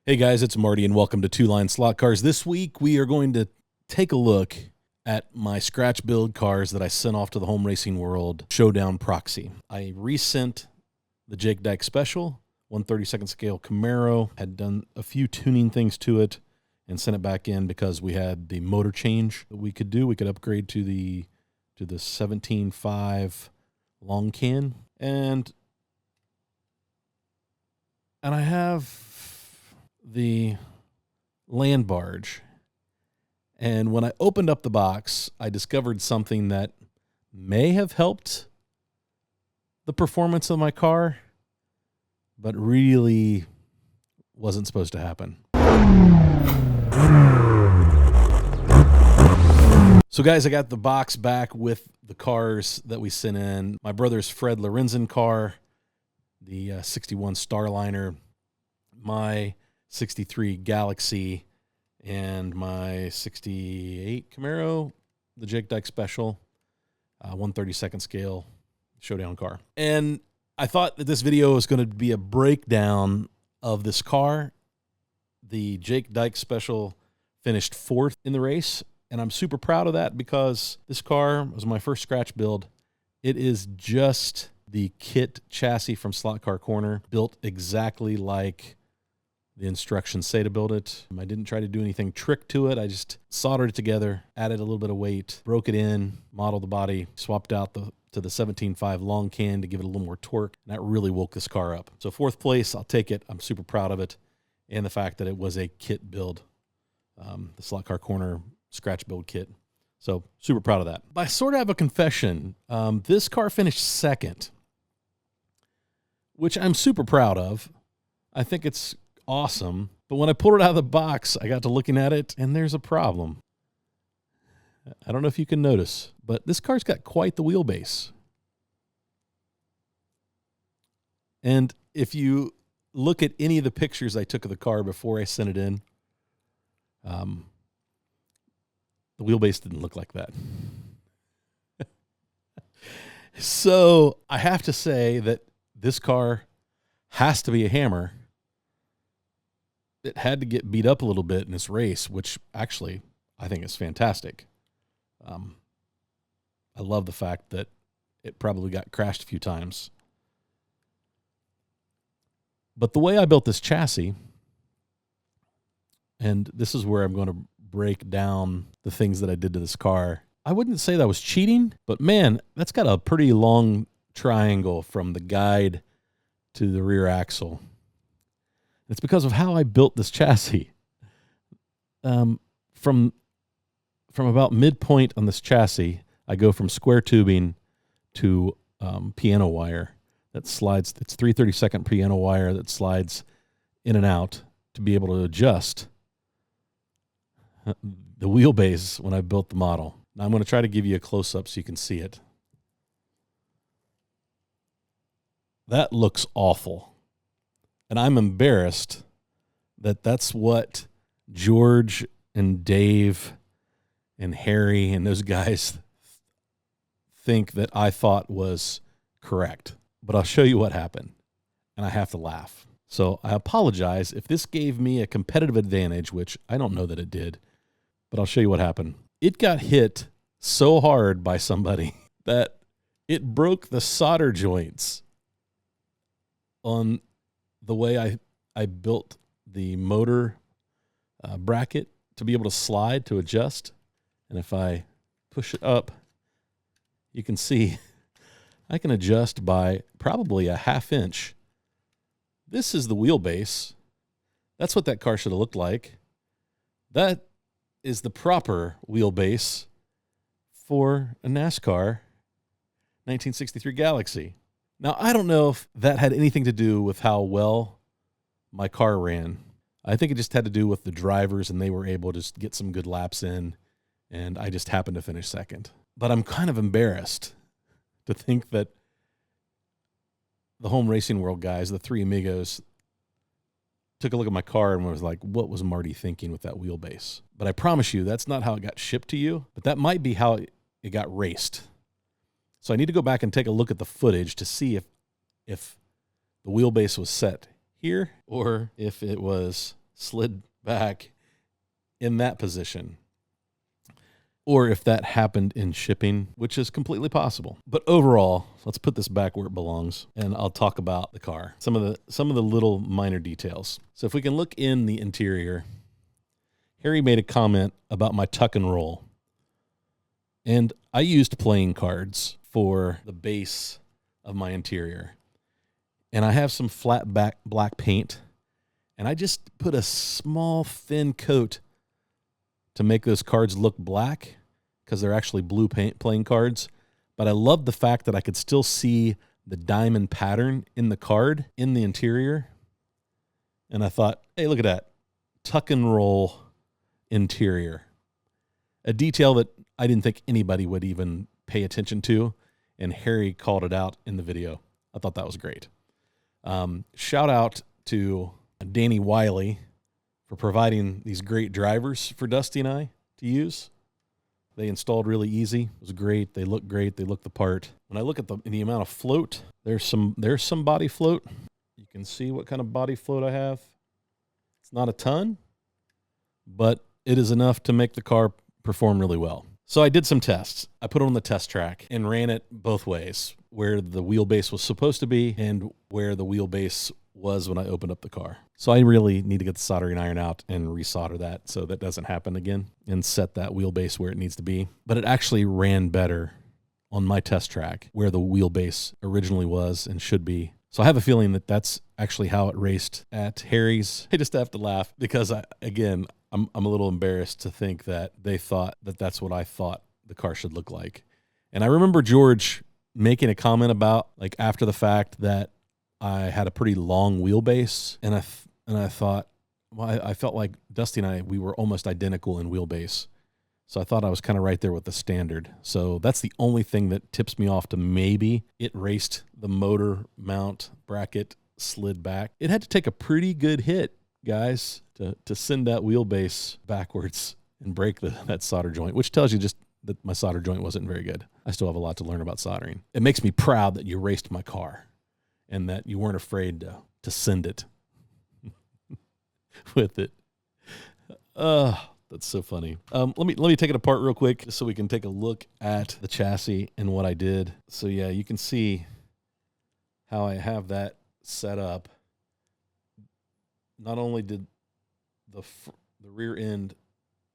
Hey guys, it's Marty and welcome to Two Line Slot Cars. This week we are going to take a look at my scratch build cars that I sent off to the home racing world showdown proxy. I resent the Jake Dyke Special 1/32 scale Camaro, had done a few tuning things to it and sent it back in because we had the motor change that we could do. We could upgrade to the 17.5 long can, and I have the land barge. And when I opened up the box, I discovered something that may have helped the performance of my car, but really wasn't supposed to happen. So guys, I got the box back with the cars that we sent in. My brother's Fred Lorenzen car, the 61 Starliner, my 63 Galaxy, and my 68 Camaro, the Jake Dyke Special, 1/32 scale showdown car. And I thought that this video was going to be a breakdown of this car. The Jake Dyke Special finished 4th in the race, and I'm super proud of that because this car was my first scratch build. It is just the kit chassis from Slot Car Corner, built exactly like the instructions say to build it. I didn't try to do anything trick to it. I just soldered it together, added a little bit of weight, broke it in, modeled the body, swapped out to the 17.5 long can to give it a little more torque. And that really woke this car up. So 4th place, I'll take it. I'm super proud of it. And the fact that it was a kit build, the Slot Car Corner scratch build kit. So super proud of that. But I sort of have a confession. This car finished 2nd, which I'm super proud of. I think it's awesome. But when I pulled it out of the box, I got to looking at it, and there's a problem. I don't know if you can notice, but this car's got quite the wheelbase. And if you look at any of the pictures I took of the car before I sent it in, the wheelbase didn't look like that. So I have to say that this car has to be a hammer. It had to get beat up a little bit in this race, which actually I think is fantastic. I love the fact that it probably got crashed a few times. But the way I built this chassis, and this is where I'm going to break down the things that I did to this car. I wouldn't say that was cheating, but man, that's got a pretty long triangle from the guide to the rear axle. It's because of how I built this chassis. From about midpoint on this chassis, I go from square tubing to piano wire that slides. It's 3/32 piano wire that slides in and out to be able to adjust the wheelbase when I built the model. Now I'm going to try to give you a close-up so you can see it. That looks awful. And I'm embarrassed that that's what George and Dave and Harry and those guys think that I thought was correct. But I'll show you what happened, and I have to laugh. So I apologize if this gave me a competitive advantage, which I don't know that it did, but I'll show you what happened. It got hit so hard by somebody that it broke the solder joints on the way I built the motor bracket to be able to slide to adjust. And if I push it up, you can see I can adjust by probably a 1/2 inch. This is the wheelbase. That's what that car should have looked like. That is the proper wheelbase for a NASCAR 1963 Galaxy. Now, I don't know if that had anything to do with how well my car ran. I think it just had to do with the drivers, and they were able to just get some good laps in, and I just happened to finish 2nd. But I'm kind of embarrassed to think that the home racing world guys, the three amigos, took a look at my car and was like, what was Marty thinking with that wheelbase? But I promise you, that's not how it got shipped to you, but that might be how it got raced. So I need to go back and take a look at the footage to see if the wheelbase was set here or if it was slid back in that position. Or if that happened in shipping, which is completely possible. But overall, let's put this back where it belongs, and I'll talk about the car. Some of the little minor details. So if we can look in the interior, Harry made a comment about my tuck and roll. And I used playing cards for the base of my interior. And I have some flat back black paint, and I just put a small thin coat to make those cards look black because they're actually blue paint playing cards. But I love the fact that I could still see the diamond pattern in the card in the interior. And I thought, hey, look at that. Tuck and roll interior. A detail that I didn't think anybody would even pay attention to. And Harry called it out in the video. I thought that was great. Shout out to Danny Wiley for providing these great drivers for Dusty and I to use. They installed really easy. It was great. They look great. They look the part. When I look at the amount of float, there's some body float. You can see what kind of body float I have. It's not a ton, but it is enough to make the car perform really well. So I did some tests. I put it on the test track and ran it both ways, where the wheelbase was supposed to be and where the wheelbase was when I opened up the car. So I really need to get the soldering iron out and resolder that so that doesn't happen again and set that wheelbase where it needs to be. But it actually ran better on my test track where the wheelbase originally was and should be. So I have a feeling that that's actually how it raced at Harry's. I just have to laugh because I'm a little embarrassed to think that they thought that that's what I thought the car should look like. And I remember George making a comment about, like, after the fact that I had a pretty long wheelbase, and I thought, well, I felt like Dusty and I, we were almost identical in wheelbase. So I thought I was kind of right there with the standard. So that's the only thing that tips me off to maybe it raced the motor mount bracket slid back. It had to take a pretty good hit, guys, to send that wheelbase backwards and break that solder joint, which tells you just that my solder joint wasn't very good. I still have a lot to learn about soldering. It makes me proud that you raced my car and that you weren't afraid to send it with it. That's so funny. Let me take it apart real quick just so we can take a look at the chassis and what I did. So yeah, you can see how I have that set up. Not only did the rear end,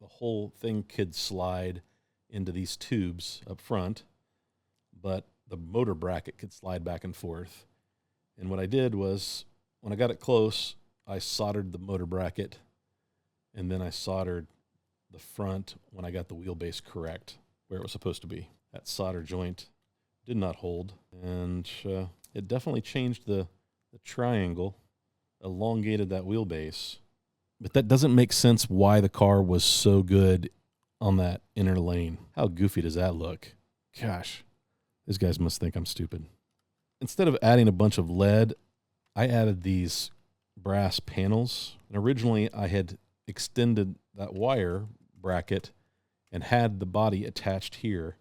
the whole thing could slide into these tubes up front, but the motor bracket could slide back and forth. And what I did was, when I got it close, I soldered the motor bracket, and then I soldered the front when I got the wheelbase correct, where it was supposed to be. That solder joint did not hold, and it definitely changed the triangle, elongated that wheelbase. But that doesn't make sense why the car was so good on that inner lane. How goofy does that look? Gosh, these guys must think I'm stupid. Instead of adding a bunch of lead, I added these brass panels. And originally I had extended that wire bracket and had the body attached here.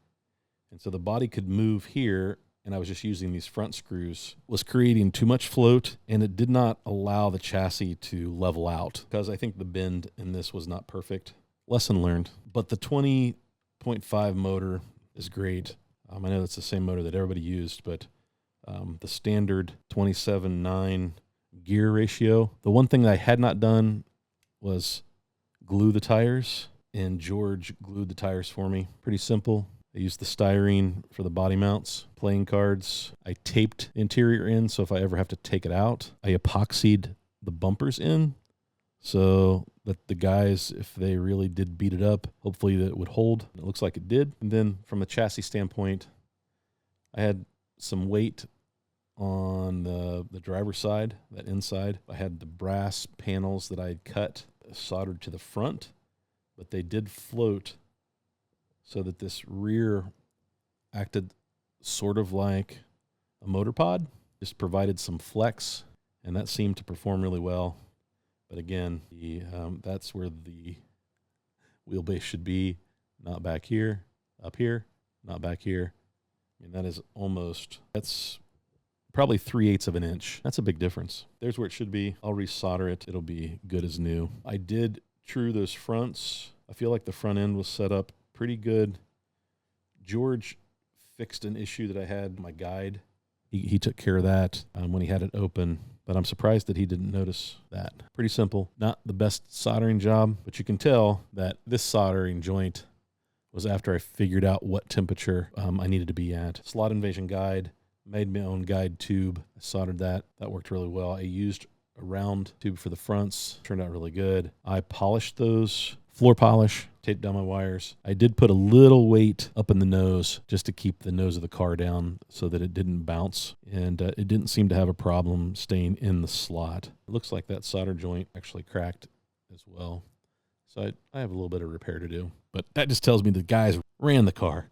And so the body could move here, and I was just using these front screws. It was creating too much float, and it did not allow the chassis to level out because I think the bend in this was not perfect. Lesson learned. But the 20.5 motor is great. I know that's the same motor that everybody used, but the standard 27.9 gear ratio. The one thing that I had not done was glue the tires, and George glued the tires for me. Pretty simple. I used the styrene for the body mounts, playing cards. I taped the interior in, so if I ever have to take it out, I epoxied the bumpers in so that the guys, if they really did beat it up, hopefully that it would hold. It looks like it did. And then from a chassis standpoint, I had some weight on the driver's side, that inside. I had the brass panels that I had cut, soldered to the front, but they did float so that this rear acted sort of like a motor pod, just provided some flex, and that seemed to perform really well. But again, that's where the wheelbase should be, not back here, up here, not back here. And that is almost, that's probably 3/8 of an inch. That's a big difference. There's where it should be. I'll resolder it. It'll be good as new. I did true those fronts. I feel like the front end was set up pretty good. George fixed an issue that I had in my guide. He took care of that when he had it open, but I'm surprised that he didn't notice that. Pretty simple. Not the best soldering job, but you can tell that this soldering joint was after I figured out what temperature I needed to be at. Slot invasion guide, made my own guide tube. I soldered that. That worked really well. I used a round tube for the fronts. Turned out really good. I polished those, floor polish, taped down my wires. I did put a little weight up in the nose just to keep the nose of the car down so that it didn't bounce. And it didn't seem to have a problem staying in the slot. It looks like that solder joint actually cracked as well. So I have a little bit of repair to do. But that just tells me the guys ran the car,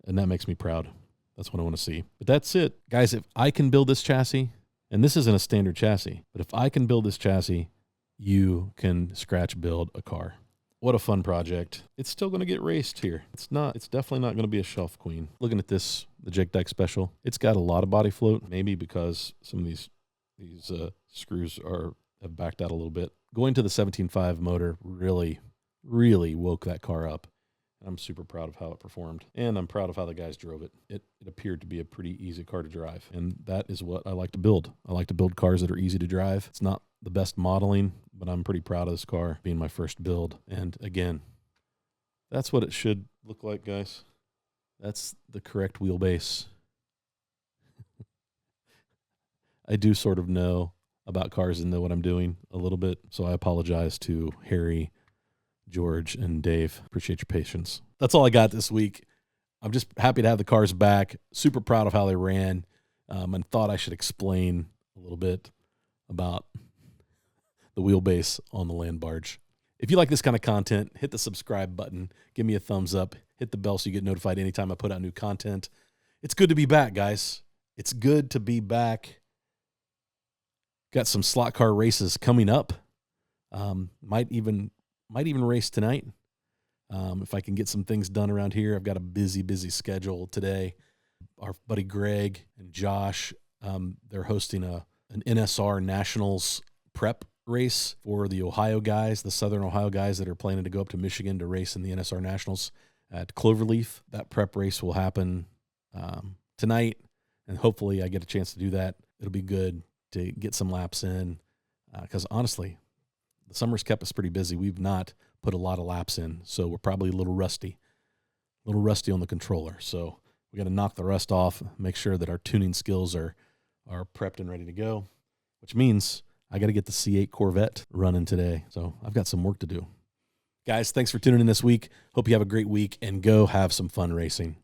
and that makes me proud. That's what I want to see. But that's it. Guys, if I can build this chassis, and this isn't a standard chassis, but if I can build this chassis, you can scratch build a car. What a fun project. It's still going to get raced here. It's definitely not going to be a shelf queen. Looking at this, the Jake Dyke Special, it's got a lot of body float, maybe because some of these screws have backed out a little bit. Going to the 17.5 motor really woke that car up. I'm super proud of how it performed, and I'm proud of how the guys drove it. It appeared to be a pretty easy car to drive, and that is what I like to build. I like to build cars that are easy to drive. It's not the best modeling, but I'm pretty proud of this car being my first build. And again, that's what it should look like, guys. That's the correct wheelbase. I do sort of know about cars and know what I'm doing a little bit, so I apologize to Harry, George, and Dave. Appreciate your patience. That's all I got this week. I'm just happy to have the cars back. Super proud of how they ran, and thought I should explain a little bit about the wheelbase on the land barge. If you like this kind of content, hit the subscribe button. Give me a thumbs up. Hit the bell so you get notified anytime I put out new content. It's good to be back, guys. It's good to be back. Got some slot car races coming up. Might even race tonight. If I can get some things done around here. I've got a busy schedule today. Our buddy Greg and Josh, they're hosting an NSR Nationals prep race for the Ohio guys, the Southern Ohio guys that are planning to go up to Michigan to race in the NSR Nationals at Cloverleaf. That prep race will happen tonight, and hopefully I get a chance to do that. It'll be good to get some laps in because honestly, the summer's kept us pretty busy. We've not put a lot of laps in, so we're probably a little rusty on the controller. So we got to knock the rust off, make sure that our tuning skills are prepped and ready to go, which means I got to get the C8 Corvette running today. So I've got some work to do. Guys, thanks for tuning in this week. Hope you have a great week, and go have some fun racing.